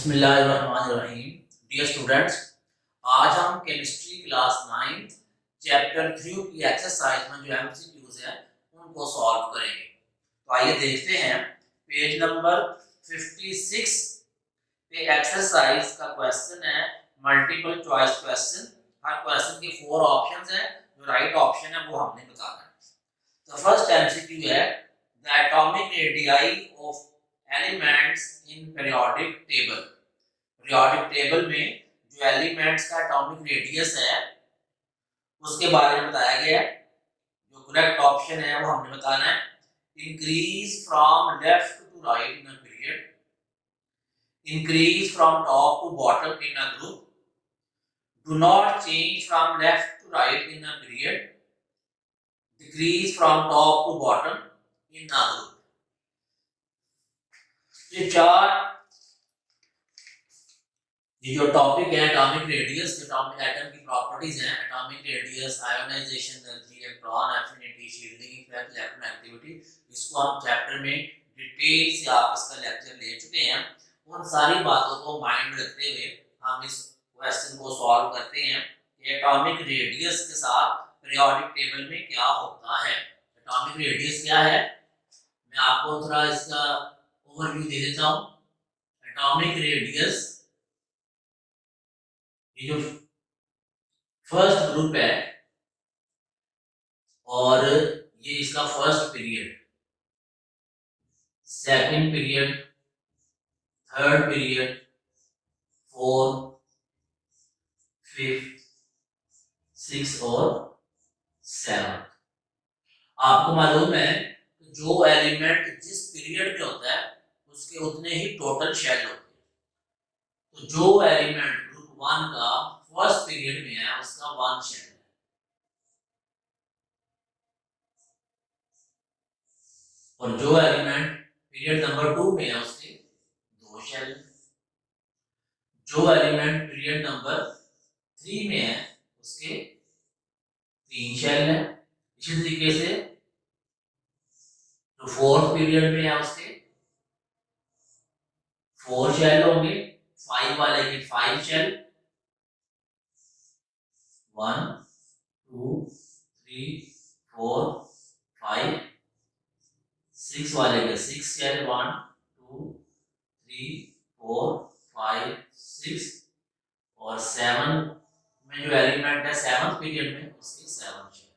बिस्मिल्लाहिर्रहमानिर्रहीम। Dear students, आज हम केमिस्ट्री क्लास 9 चैप्टर 3 की एक्सरसाइज में जो एमसीक्यूज है उनको सॉल्व करेंगे। तो आइए देखते हैं पेज नंबर 56 पे एक्सरसाइज का क्वेश्चन है मल्टीपल चॉइस क्वेश्चन। हर क्वेश्चन के 4 ऑप्शंस हैं, जो राइट ऑप्शन है वो हमने बताना है। तो फर्स्ट एमसीक्यू है the atomic radii of elements in periodic table. Periodic table में जो एलिमेंट्स का एटॉमिक रेडियस है उसके बारे में बताया गया है। जो करेक्ट ऑप्शन है वो हमने बताना है। Increase from left to right in a period, increase from top to bottom in a group, do not change from left to right in a period, decrease from top to bottom in a group. ये जो topic है atomic radius, atomic atom की properties हैं, atomic radius, ionisation energy, electron affinity, shielding effect, electron activity, इसको हम chapter में detail से आप इसका लेक्चर ले चुके हैं। उन सारी बातों को माइंड में रखते हुए हम इस क्वेश्चन को सॉल्व करते हैं कि एटॉमिक रेडियस के साथ पीरियोडिक टेबल में क्या होता है। एटॉमिक रेडियस क्या है, मैं आपको थोड़ा इसका ओवरव्यू दे देता हूँ। एटॉमिक रेडियस ये जो फर्स्ट ग्रुप है और ये इसका first period, second period, third period, fourth, fifth, six और सेवन। आपको मालूम है जो एलिमेंट जिस पीरियड में होता है उसके उतने ही टोटल शेल होते हैं। तो जो एलिमेंट ग्रुप 1 का फर्स्ट पीरियड में है उसका 1 शेल है, और जो एलिमेंट पीरियड नंबर 2 में है उसके 2 शेल। जो एलिमेंट पीरियड नंबर 3 में है उसके 3 शेल है। इसी तरीके से जो फोर्थ पीरियड में है उसके 4 शेल होंगे, 5 वाले के 5 शेल, 1 2 3 4 5, 6 वाले के 6 शेल, 1 2 3 4 5 6, और 7 में जो एलिमेंट है 7th पीरियड में उसके 7 शेल।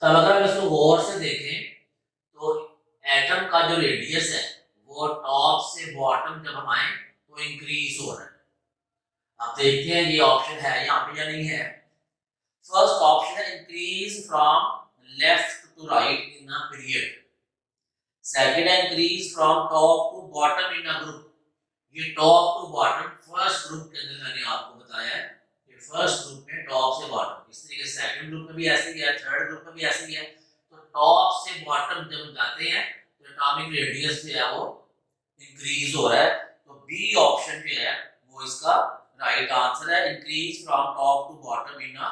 तब अगर हम इसको गौर से देखें तो एटम का जो रेडियस है वो टॉप से बॉटम जब हम आए तो इंक्रीज हो रहा है। आप देखते हैं ये ऑप्शन है यहाँ पे या नहीं है। फर्स्ट ऑप्शन है increase from left to right in a period. Second है increase from top to bottom in a group. ये top to bottom first group के अंदर मैंने आपको बताया है कि फर्स्ट ग्रुप में टॉप से बॉटम, इस तरीके से सेकंड ग्रुप में भी ऐसे ही है, थर्ड ग्रुप में भी ऐसे ही है। तो टॉप से बॉटम जब जाते हैं तो एटॉमिक रेडियस जो है वो इंक्रीज हो रहा है। तो बी ऑप्शन जो है वो इसका राइट आंसर है, increase from top to bottom in a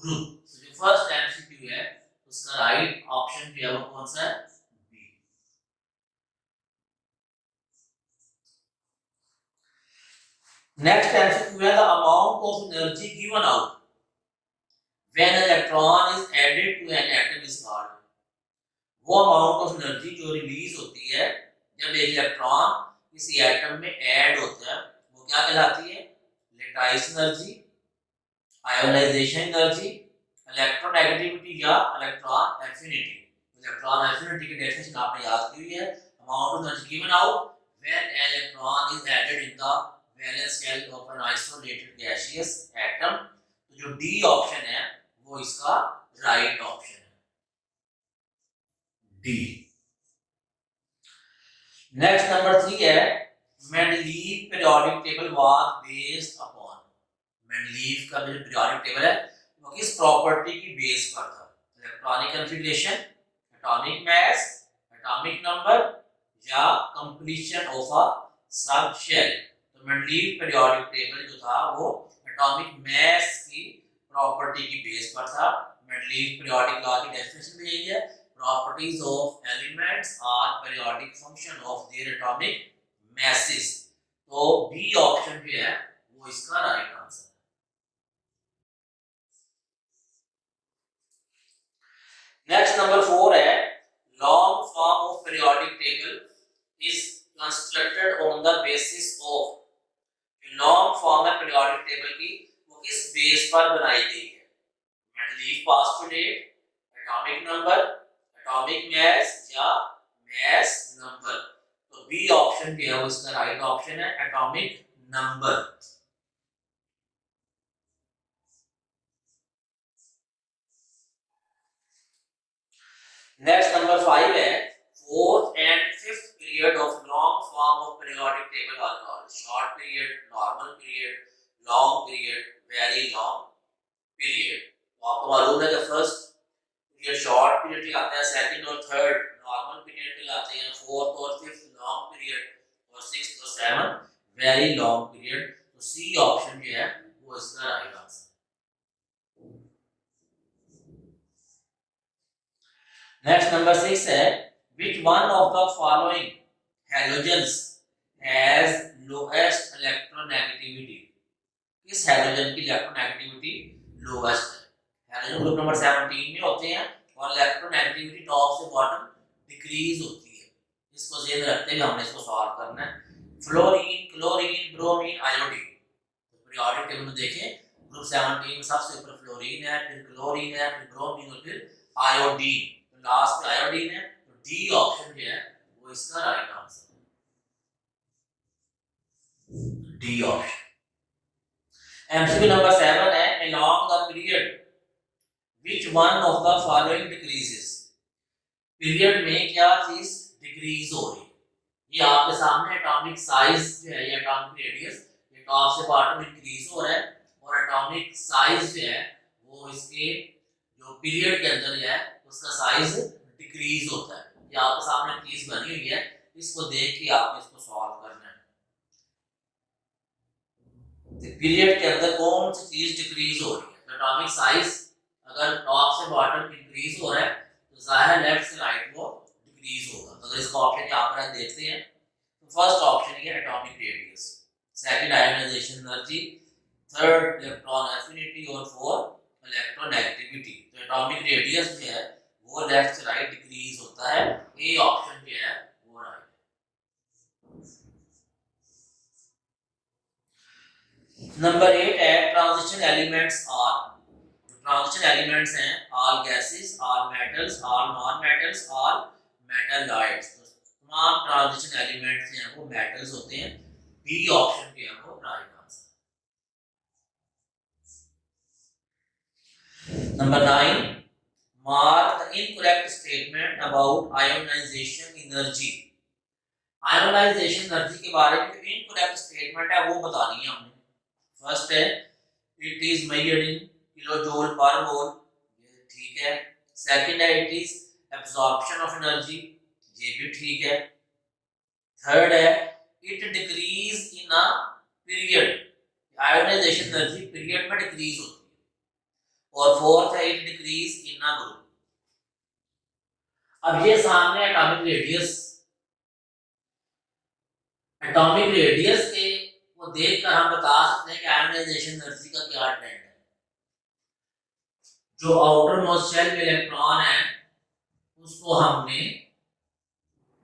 group. तो जो फर्स्ट एमसीक्यू है उसका राइट ऑप्शन जो है वो कौन सा है, बी। नेक्स्ट एमसीक्यू है the amount of energy given out when an electron is added to an atom is called। वो अमाउंट ऑफ एनर्जी जो रिलीज होती है जब एक इलेक्ट्रॉन किसी एटम में ऐड होता है वो क्या कहलाती है, lattice energy, ionisation energy, electronegativity या इलेक्ट्रॉन एफिनिटी। इलेक्ट्रॉन एफिनिटी की डेफिनेशन आपने याद की हुई है, amount of energy given out when an electron is added in the valence shell of an isolated gaseous atom। तो जो डी ऑप्शन है वो इसका राइट ऑप्शन है, डी। नेक्स्ट नंबर 3 है Mendeleev periodic table was based upon. Mendeleev का जो periodic table है वो किस प्रॉपर्टी की बेस पर था, electronic configuration, atomic mass, atomic number या completion of a sub shell. तो मेंडलीव पीरियोडिक टेबल जो था वो एटॉमिक मास की प्रॉपर्टी की बेस पर था। मेंडलीव पीरियोडिक लॉ की डेफिनेशन भी यही है, properties of elements are periodic function of their atomic masses। तो बी ऑप्शन जो है वो इसका राइट आंसर है। नेक्स्ट नंबर 4 है long form of periodic table is constructed on the basis of. Long form है पीरियोडिक टेबल की वो किस बेस पर बनाई गई है? Mendeleev postulate, atomic number, atomic mass या मास नंबर। तो बी ऑप्शन जो है वो इसका राइट ऑप्शन है, एटॉमिक नंबर। नेक्स्ट नंबर 5 है fourth and fifth period of long form of periodic table are called short period, normal period, long period, very long period. तो आपको मालूम है कि फर्स्ट पीरियड शॉर्ट पीरियड कहलाता है, second और थर्ड नॉर्मल पीरियड कहलाते हैं, फोर्थ और फिफ्थ लॉन्ग पीरियड और सिक्स्थ और सेवंथ वेरी लॉन्ग पीरियड। तो सी ऑप्शन जो है वो इसका राइट आंसर। नेक्स्ट नंबर 6 है which one of the following halogens has lowest electronegativity। किस हैलोजन की इलेक्ट्रोनेगेटिविटी लोएस्ट है? हैलोजन ग्रुप नंबर 17 में होते हैं और इलेक्ट्रोनेगेटिविटी टॉप से बॉटम डिक्रीज होती है। इसको ध्यान रखते हुए हमने इसको सॉल्व करना है। Fluorine, chlorine, bromine, iodine. तो पीरियोडिक टेबल में देखें ग्रुप 17 में सबसे ऊपर फ्लोरीन है, फिर क्लोरीन है, फिर ब्रोमीन और फिर आयोडीन। तो लास्ट पे आयोडीन है। तो डी ऑप्शन जो है वो इसका राइट आंसर है, डी ऑप्शन। MCQ नंबर 7 है along the period which one of the following decreases। Period में क्या चीज डिक्रीज हो रही है? ये आपके सामने एटॉमिक साइज जो है या एटॉमिक रेडियस ये टॉप से बॉटम इंक्रीज हो रहा है और एटॉमिक साइज जो है वो इसके जो पीरियड के अंदर है उसका साइज डिक्रीज होता है। ये आपके सामने चीज बनी हुई है, इसको देख के आपने इसको सॉल्व करना है। पीरियड के अंदर कौन सी चीज डिक्रीज हो रही है? एटॉमिक साइज अगर टॉप से बॉटम इंक्रीज हो रहा है तो जाहिर लेफ्ट से राइट वो डिक्रीज होगा। तो अगर इसका ऑप्शन यहां पर आप देखते हैं तो फर्स्ट ऑप्शन ये atomic radius, second ionisation energy, third electron affinity और फोर्थ इलेक्ट्रोनेगेटिविटी। तो एटॉमिक रेडियस जो है वो लेफ्ट से राइट डिक्रीज होता है। ए ऑप्शन जो है वो राइट। नंबर 8 है transition elements are. Transition elements हैं all gases, all metals, all non metals, all metalloids. तो तमाम ट्रांजिशन एलिमेंट्स हैं वो मेटल्स होते हैं। बी ऑप्शन जो है वो right answer. Number 9 mark the incorrect statement about ionisation energy. Ionisation energy के बारे में जो इनकरेक्ट स्टेटमेंट है वो बतानी है हमने। फर्स्ट है it is measured in kilojoule per mole, ये ठीक है। सेकंड है it is absorption of energy, ये भी ठीक है। थर्ड है it decrease in a period, ionisation energy period में डिक्रीज होती है। और फोर्थ है it decrease in a group. अब ये सामने एटॉमिक रेडियस, एटॉमिक रेडियस के वो देखकर हम बता सकते हैं कि आयोनाइजेशन एनर्जी का क्या ट्रेंड है। जो आउटर मोस्ट शेल में इलेक्ट्रॉन है उसको हमने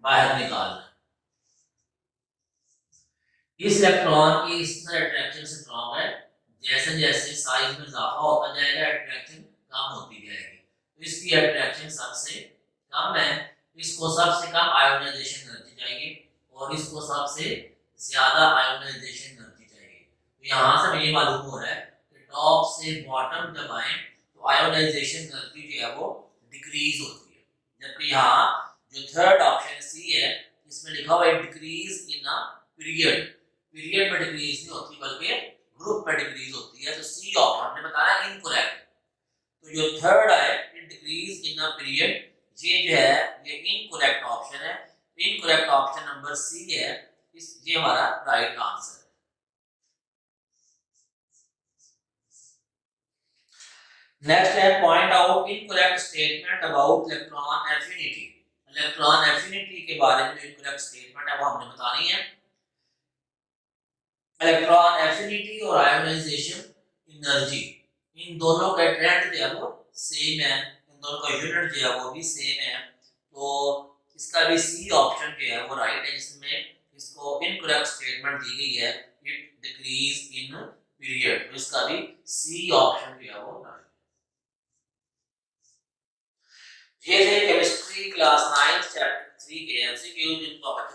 बाहर निकालना। इस इलेक्ट्रॉन की इस तरह अट्रैक्शन स्ट्रॉन्ग है, जैसे जैसे साइज में इजाफा होता जाएगा अट्रैक्शन कम होती जाएगी। तो इसकी अट्रैक्शन सबसे कम है, इसको सबसे कम आयोनाइजेशन एनर्जी चाहिए और इसको सबसे ज्यादा आयोनाइजेशन एनर्जी चाहिए। तो यहाँ से मुझे मालूम हो रहा है कि टॉप से बॉटम जब आए तो आयोनाइजेशन एनर्जी जो है वो डिक्रीज होती है, जबकि यहाँ जो थर्ड ऑप्शन सी है इसमें लिखा हुआ है decrease in a period. Period में डिक्रीज नहीं होती बल्कि ग्रुप में डिक्रीज होती है। तो सी ऑप्शन हमने बताया इनकरेक्ट। तो जो थर्ड है it decrease in a period, ये जो है ये इनकरेक्ट ऑप्शन है। इनकरेक्ट ऑप्शन नंबर सी है, इस ये हमारा राइट आंसर है। नेक्स्ट है point out incorrect statement about electron affinity. Electron affinity के बारे में जो इनकरेक्ट स्टेटमेंट है वो हमने बतानी है। इलेक्ट्रॉन एफिनिटी और आयोनाइजेशन एनर्जी, इन दोनों का ट्रेंड जो है वो सेम है, इन दोनों का यूनिट जो है वो भी सेम है। तो इसका भी सी ऑप्शन जो है वो राइट है, जिसमें इसको इनकरेक्ट स्टेटमेंट दी गई है इट डिक्रीज इन पीरियड, तो इसका भी सी ऑप्शन जो है वो राइट। ये थे केमिस्ट्री क्लास 9 चैप्टर 3 के एमसीक्यू, जिनको आप